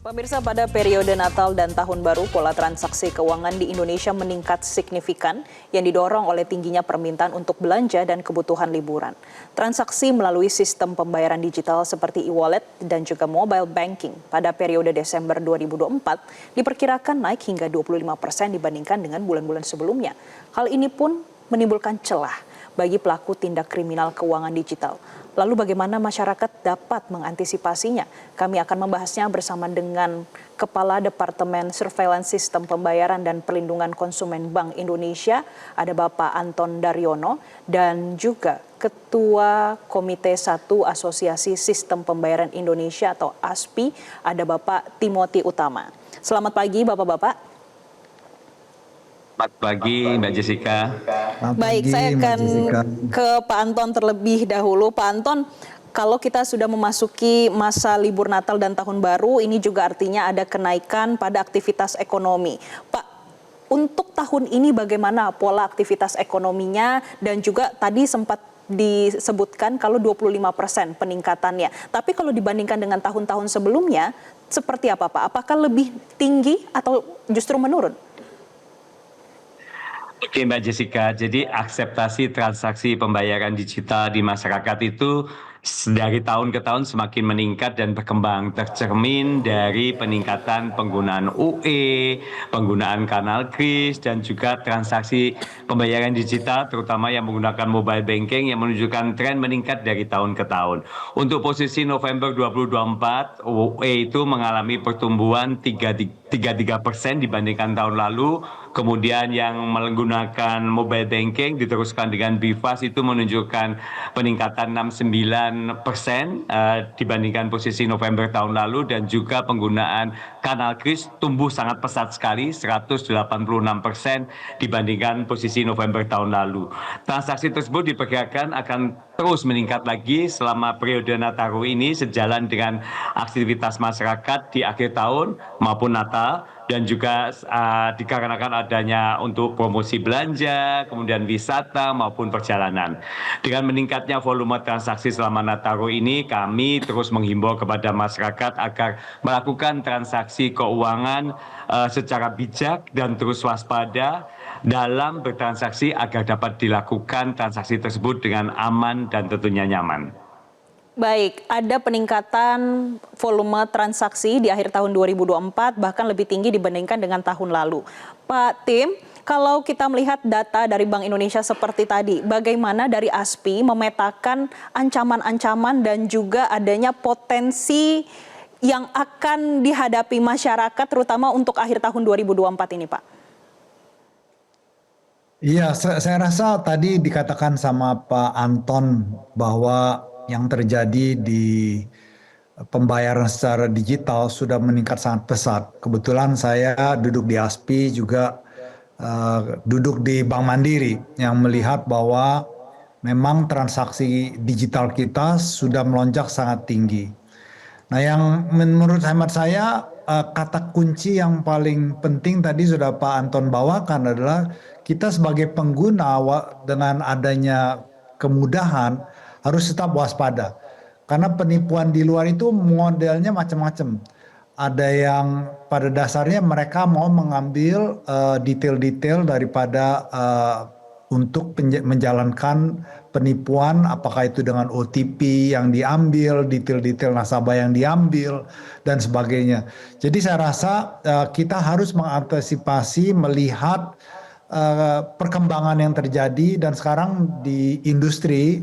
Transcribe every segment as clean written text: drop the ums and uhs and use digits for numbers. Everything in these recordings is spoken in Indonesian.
Pemirsa, pada periode Natal dan Tahun Baru, pola transaksi keuangan di Indonesia meningkat signifikan yang didorong oleh tingginya permintaan untuk belanja dan kebutuhan liburan. Transaksi melalui sistem pembayaran digital seperti e-wallet dan juga mobile banking pada periode Desember 2024 diperkirakan naik hingga 25% dibandingkan dengan bulan-bulan sebelumnya. Hal ini pun menimbulkan celah bagi pelaku tindak kriminal keuangan digital. Lalu bagaimana masyarakat dapat mengantisipasinya? Kami akan membahasnya bersama dengan Kepala Departemen Surveillance Sistem Pembayaran dan Perlindungan Konsumen Bank Indonesia, ada Bapak Anton Daryono, dan juga Ketua Komite 1 Asosiasi Sistem Pembayaran Indonesia atau ASPI, ada Bapak Timothy Utama. Selamat pagi Bapak-Bapak. Selamat pagi Mbak Jessica. Baik, saya akan ke Pak Anton terlebih dahulu. Pak Anton, kalau kita sudah memasuki masa libur Natal dan Tahun Baru, ini juga artinya ada kenaikan pada aktivitas ekonomi. Pak, untuk tahun ini bagaimana pola aktivitas ekonominya, dan juga tadi sempat disebutkan kalau 25% peningkatannya. Tapi kalau dibandingkan dengan tahun-tahun sebelumnya, seperti apa Pak? Apakah lebih tinggi atau justru menurun? Oke Mbak Jessica, jadi akseptasi transaksi pembayaran digital di masyarakat itu dari tahun ke tahun semakin meningkat dan berkembang, tercermin dari peningkatan penggunaan UE, penggunaan kanal kris, dan juga transaksi pembayaran digital terutama yang menggunakan mobile banking yang menunjukkan tren meningkat dari tahun ke tahun. Untuk posisi November 2024, UE itu mengalami pertumbuhan 33% dibandingkan tahun lalu. Kemudian yang menggunakan mobile banking diteruskan dengan BIFAS itu menunjukkan peningkatan 69% dibandingkan posisi November tahun lalu, dan juga penggunaan kanal kris tumbuh sangat pesat sekali 186% dibandingkan posisi November tahun lalu. Transaksi tersebut diperkirakan akan terus meningkat lagi selama periode Nataru ini sejalan dengan aktivitas masyarakat di akhir tahun maupun Natal, dan juga dikarenakan adanya untuk promosi belanja, kemudian wisata maupun perjalanan. Dengan meningkatnya volume transaksi selama Nataru ini, kami terus menghimbau kepada masyarakat agar melakukan transaksi keuangan secara bijak dan terus waspada dalam bertransaksi agar dapat dilakukan transaksi tersebut dengan aman dan tentunya nyaman. Baik, ada peningkatan volume transaksi di akhir tahun 2024 bahkan lebih tinggi dibandingkan dengan tahun lalu. Pak Tim, kalau kita melihat data dari Bank Indonesia seperti tadi, bagaimana dari ASPI memetakan ancaman-ancaman dan juga adanya potensi yang akan dihadapi masyarakat terutama untuk akhir tahun 2024 ini, Pak? Iya, saya rasa tadi dikatakan sama Pak Anton bahwa yang terjadi di pembayaran secara digital sudah meningkat sangat pesat. Kebetulan saya duduk di ASPI juga duduk di Bank Mandiri yang melihat bahwa memang transaksi digital kita sudah melonjak sangat tinggi. Nah, yang menurut hemat saya kata kunci yang paling penting tadi sudah Pak Anton bawakan adalah kita sebagai pengguna dengan adanya kemudahan harus tetap waspada. Karena penipuan di luar itu modelnya macam-macam. Ada yang pada dasarnya mereka mau mengambil detail-detail daripada untuk menjalankan penipuan, apakah itu dengan OTP yang diambil, detail-detail nasabah yang diambil, dan sebagainya. Jadi saya rasa kita harus mengantisipasi, melihat perkembangan yang terjadi, dan sekarang di industri,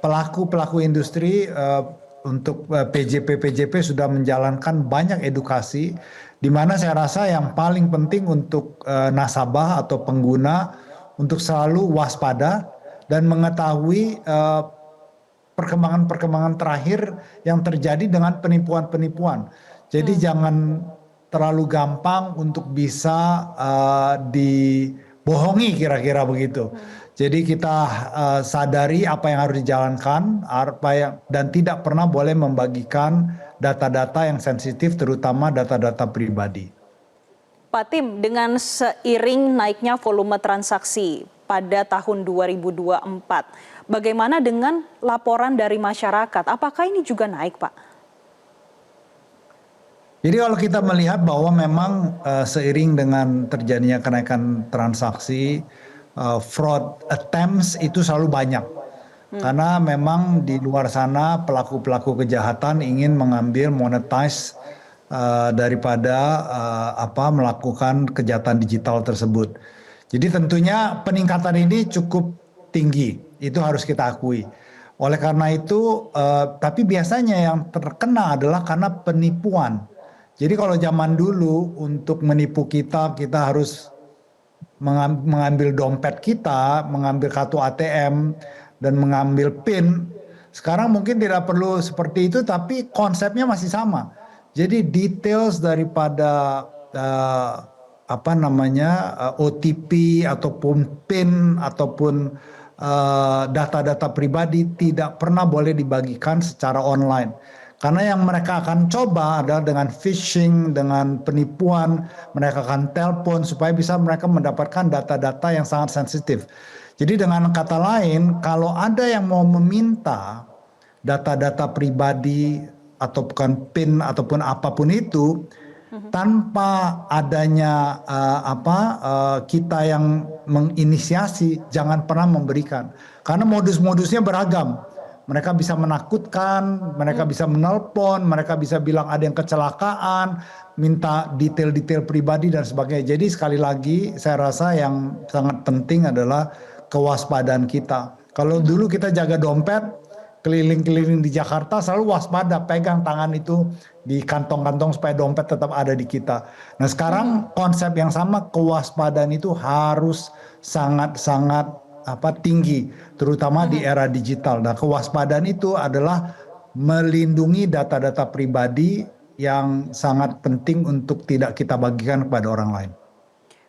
pelaku-pelaku industri untuk PJP sudah menjalankan banyak edukasi, di mana saya rasa yang paling penting untuk nasabah atau pengguna untuk selalu waspada dan mengetahui perkembangan-perkembangan terakhir yang terjadi dengan penipuan-penipuan. Jadi jangan terlalu gampang untuk bisa dibohongi, kira-kira begitu. Jadi kita sadari apa yang harus dijalankan, dan tidak pernah boleh membagikan data-data yang sensitif, terutama data-data pribadi. Pak Tim, dengan seiring naiknya volume transaksi pada tahun 2024, bagaimana dengan laporan dari masyarakat? Apakah ini juga naik, Pak? Jadi kalau kita melihat bahwa memang seiring dengan terjadinya kenaikan transaksi, fraud attempts itu selalu banyak. Karena memang di luar sana pelaku-pelaku kejahatan ingin mengambil monetize daripada melakukan kejahatan digital tersebut. Jadi tentunya peningkatan ini cukup tinggi, itu harus kita akui. Oleh karena itu, tapi biasanya yang terkena adalah karena penipuan. Jadi kalau zaman dulu untuk menipu kita, kita harus mengambil dompet kita, mengambil kartu ATM, dan mengambil PIN. Sekarang mungkin tidak perlu seperti itu, tapi konsepnya masih sama. Jadi details daripada OTP ataupun PIN ataupun data-data pribadi tidak pernah boleh dibagikan secara online. Karena yang mereka akan coba adalah dengan phishing, dengan penipuan, mereka akan telepon supaya bisa mereka mendapatkan data-data yang sangat sensitif. Jadi dengan kata lain, kalau ada yang mau meminta data-data pribadi atau bukan PIN ataupun apapun itu, tanpa adanya kita yang menginisiasi, jangan pernah memberikan. Karena modus-modusnya beragam. Mereka bisa menakutkan, mereka bisa menelpon, mereka bisa bilang ada yang kecelakaan, minta detail-detail pribadi dan sebagainya. Jadi sekali lagi saya rasa yang sangat penting adalah kewaspadaan kita. Kalau dulu kita jaga dompet, keliling-keliling di Jakarta selalu waspada, pegang tangan itu di kantong-kantong supaya dompet tetap ada di kita. Nah sekarang konsep yang sama, kewaspadaan itu harus sangat-sangat tinggi, terutama di era digital. Nah kewaspadaan itu adalah melindungi data-data pribadi yang sangat penting untuk tidak kita bagikan kepada orang lain.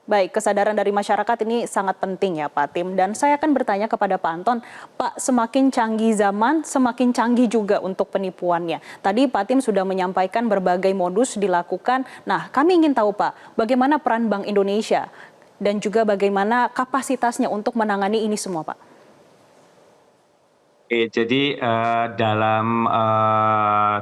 Baik, kesadaran dari masyarakat ini sangat penting ya Pak Tim. Dan saya akan bertanya kepada Pak Anton, Pak, semakin canggih zaman, semakin canggih juga untuk penipuannya. Tadi Pak Tim sudah menyampaikan berbagai modus dilakukan. Nah, kami ingin tahu Pak, bagaimana peran Bank Indonesia dan juga bagaimana kapasitasnya untuk menangani ini semua Pak? Jadi dalam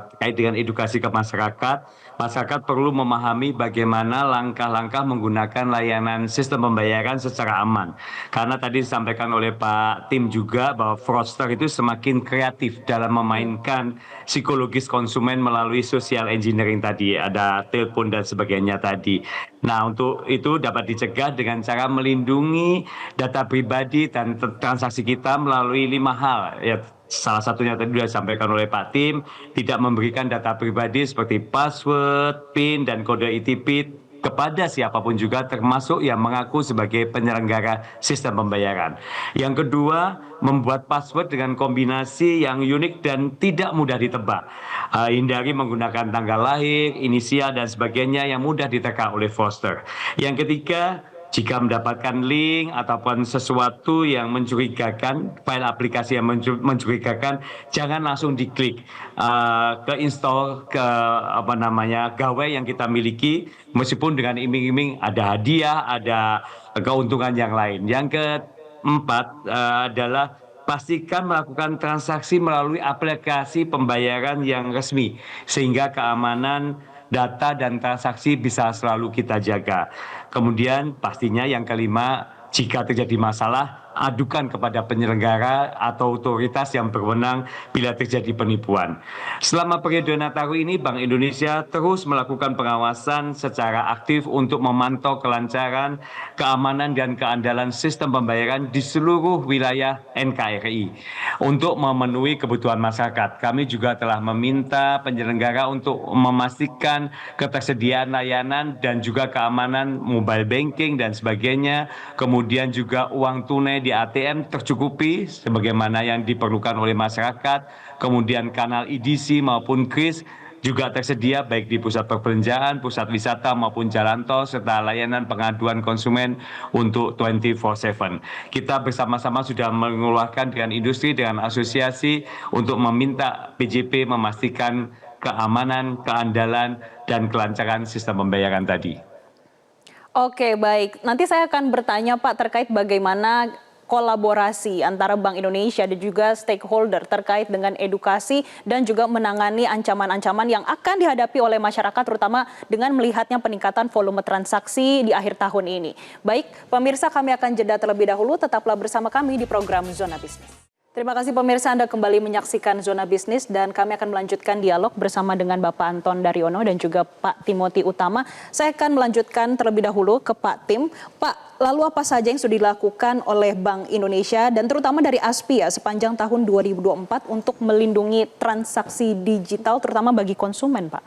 terkait dengan edukasi ke masyarakat, masyarakat perlu memahami bagaimana langkah-langkah menggunakan layanan sistem pembayaran secara aman. Karena tadi disampaikan oleh Pak Tim juga bahwa fraudster itu semakin kreatif dalam memainkan psikologis konsumen melalui social engineering tadi, ada telepon dan sebagainya tadi. Nah, untuk itu dapat dicegah dengan cara melindungi data pribadi dan transaksi kita melalui 5 hal. Ya, salah satunya tadi sudah disampaikan oleh Pak Tim, tidak memberikan data pribadi seperti password, PIN, dan kode OTP kepada siapapun juga, termasuk yang mengaku sebagai penyelenggara sistem pembayaran. Yang kedua, membuat password dengan kombinasi yang unik dan tidak mudah ditebak. Hindari menggunakan tanggal lahir, inisial, dan sebagainya yang mudah diteka oleh fraudster. Yang ketiga, jika mendapatkan link ataupun sesuatu yang mencurigakan, file aplikasi yang mencurigakan, jangan langsung diklik, ke install ke gawai yang kita miliki, meskipun dengan iming-iming ada hadiah, ada keuntungan yang lain. Yang keempat adalah pastikan melakukan transaksi melalui aplikasi pembayaran yang resmi, sehingga keamanan data dan transaksi bisa selalu kita jaga. Kemudian pastinya yang kelima, jika terjadi masalah, adukan kepada penyelenggara atau otoritas yang berwenang bila terjadi penipuan. Selama periode Nataru ini, Bank Indonesia terus melakukan pengawasan secara aktif untuk memantau kelancaran, keamanan, dan keandalan sistem pembayaran di seluruh wilayah NKRI. Untuk memenuhi kebutuhan masyarakat, kami juga telah meminta penyelenggara untuk memastikan ketersediaan layanan dan juga keamanan mobile banking dan sebagainya, kemudian juga uang tunai di ATM tercukupi sebagaimana yang diperlukan oleh masyarakat, kemudian kanal EDC maupun KRIS juga tersedia baik di pusat perbelanjaan, pusat wisata maupun jalan tol, serta layanan pengaduan konsumen untuk 24/7. Kita bersama-sama sudah mengeluarkan dengan industri, dengan asosiasi untuk meminta PJP memastikan keamanan, keandalan, dan kelancaran sistem pembayaran tadi. Oke, baik. Nanti saya akan bertanya Pak terkait bagaimana kolaborasi antara Bank Indonesia dan juga stakeholder terkait dengan edukasi dan juga menangani ancaman-ancaman yang akan dihadapi oleh masyarakat, terutama dengan melihatnya peningkatan volume transaksi di akhir tahun ini. Baik, pemirsa, kami akan jeda terlebih dahulu. Tetaplah bersama kami di program Zona Bisnis. Terima kasih pemirsa, Anda kembali menyaksikan Zona Bisnis dan kami akan melanjutkan dialog bersama dengan Bapak Anton Daryono dan juga Pak Timothy Utama. Saya akan melanjutkan terlebih dahulu ke Pak Tim. Pak, lalu apa saja yang sudah dilakukan oleh Bank Indonesia dan terutama dari ASPI ya sepanjang tahun 2024 untuk melindungi transaksi digital terutama bagi konsumen, Pak?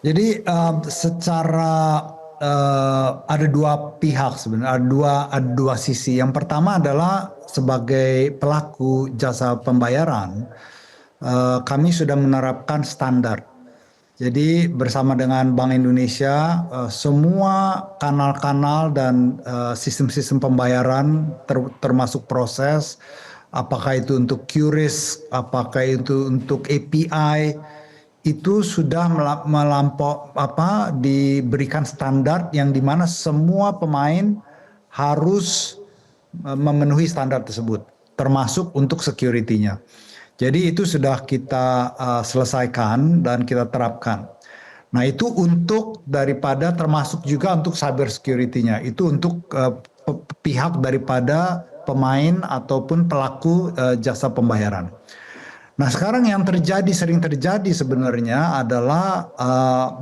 Jadi secara ada dua pihak sebenarnya, ada dua sisi. Yang pertama adalah sebagai pelaku jasa pembayaran, kami sudah menerapkan standar. Jadi bersama dengan Bank Indonesia, semua kanal-kanal dan sistem-sistem pembayaran termasuk proses, apakah itu untuk QRIS, apakah itu untuk API, itu sudah diberikan standar yang dimana semua pemain harus memenuhi standar tersebut, termasuk untuk security-nya. Jadi itu sudah kita selesaikan dan kita terapkan. Nah itu untuk daripada termasuk juga untuk cyber security-nya, itu untuk pihak daripada pemain ataupun pelaku jasa pembayaran. Nah sekarang yang sering terjadi sebenarnya adalah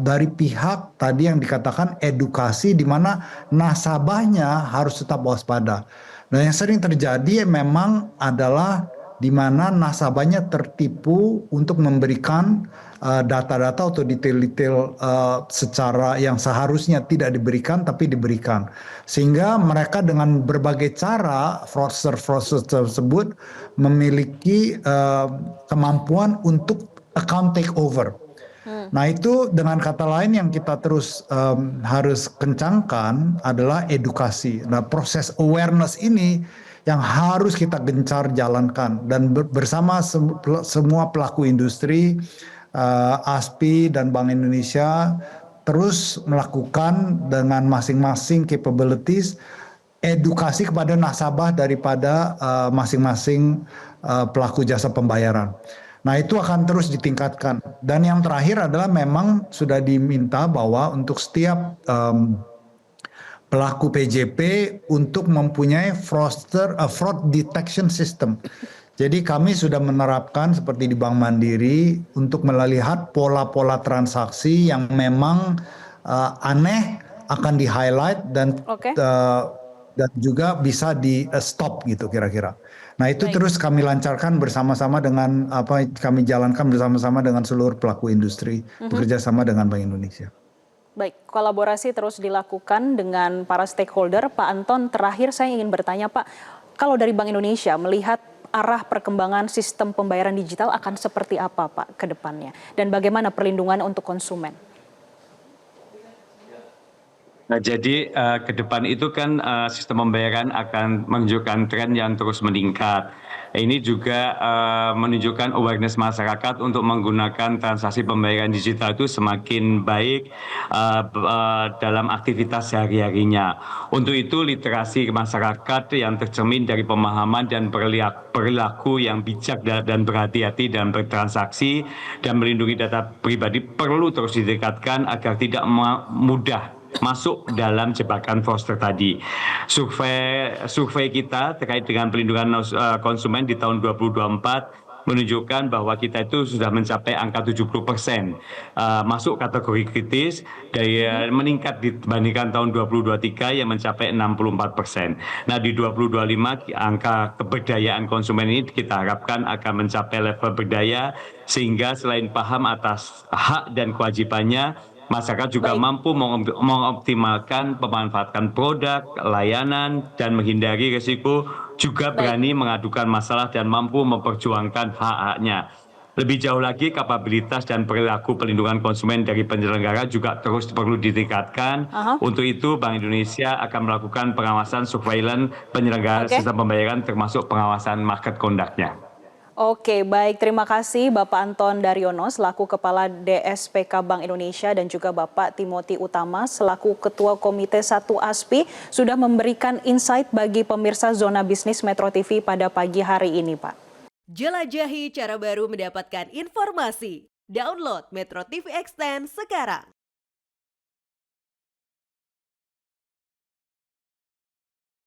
dari pihak tadi yang dikatakan edukasi di mana nasabahnya harus tetap waspada. Nah yang sering terjadi memang adalah di mana nasabahnya tertipu untuk memberikan data-data atau detail-detail secara yang seharusnya tidak diberikan tapi diberikan. Sehingga mereka dengan berbagai cara fraudster tersebut memiliki kemampuan untuk account takeover. Nah itu dengan kata lain yang kita terus harus kencangkan adalah edukasi. Nah proses awareness ini yang harus kita gencar jalankan dan bersama semua pelaku industri, ASPI dan Bank Indonesia terus melakukan dengan masing-masing capabilities edukasi kepada nasabah daripada masing-masing pelaku jasa pembayaran. Nah itu akan terus ditingkatkan. Dan yang terakhir adalah memang sudah diminta bahwa untuk setiap pelaku PJP untuk mempunyai fraud detection system. Jadi kami sudah menerapkan seperti di Bank Mandiri untuk melihat pola-pola transaksi yang memang aneh akan di-highlight dan juga bisa di-stop gitu kira-kira. Nah itu terus kami lancarkan bersama-sama dengan kami jalankan bersama-sama dengan seluruh pelaku industri bekerja sama dengan Bank Indonesia. Baik, kolaborasi terus dilakukan dengan para stakeholder. Pak Anton, terakhir saya ingin bertanya Pak, kalau dari Bank Indonesia melihat arah perkembangan sistem pembayaran digital akan seperti apa Pak ke depannya? Dan bagaimana perlindungan untuk konsumen? Nah, jadi ke depan itu kan sistem pembayaran akan menunjukkan tren yang terus meningkat. Ini juga menunjukkan awareness masyarakat untuk menggunakan transaksi pembayaran digital itu semakin baik dalam aktivitas sehari-harinya. Untuk itu literasi masyarakat yang tercermin dari pemahaman dan perilaku yang bijak dan berhati-hati dalam bertransaksi dan melindungi data pribadi perlu terus ditingkatkan agar tidak mudah masuk dalam jebakan fraudster tadi. Survei kita terkait dengan pelindungan konsumen di tahun 2024 menunjukkan bahwa kita itu sudah mencapai angka 70% masuk kategori kritis dari meningkat dibandingkan tahun 2023 yang mencapai 64%. Nah di 2025 angka keberdayaan konsumen ini kita harapkan akan mencapai level berdaya sehingga selain paham atas hak dan kewajibannya, masyarakat juga mampu mengoptimalkan pemanfaatan produk, layanan, dan menghindari risiko, juga berani mengadukan masalah dan mampu memperjuangkan hak-haknya. Lebih jauh lagi, kapabilitas dan perilaku pelindungan konsumen dari penyelenggara juga terus perlu ditingkatkan. Untuk itu, Bank Indonesia akan melakukan pengawasan surveillance penyelenggara sistem pembayaran termasuk pengawasan market conduct-nya. Oke, baik. Terima kasih Bapak Anton Daryono selaku Kepala DSPK Bank Indonesia dan juga Bapak Timothy Utama selaku Ketua Komite 1 ASPI sudah memberikan insight bagi pemirsa Zona Bisnis Metro TV pada pagi hari ini, Pak. Jelajahi cara baru mendapatkan informasi. Download Metro TV Extend sekarang.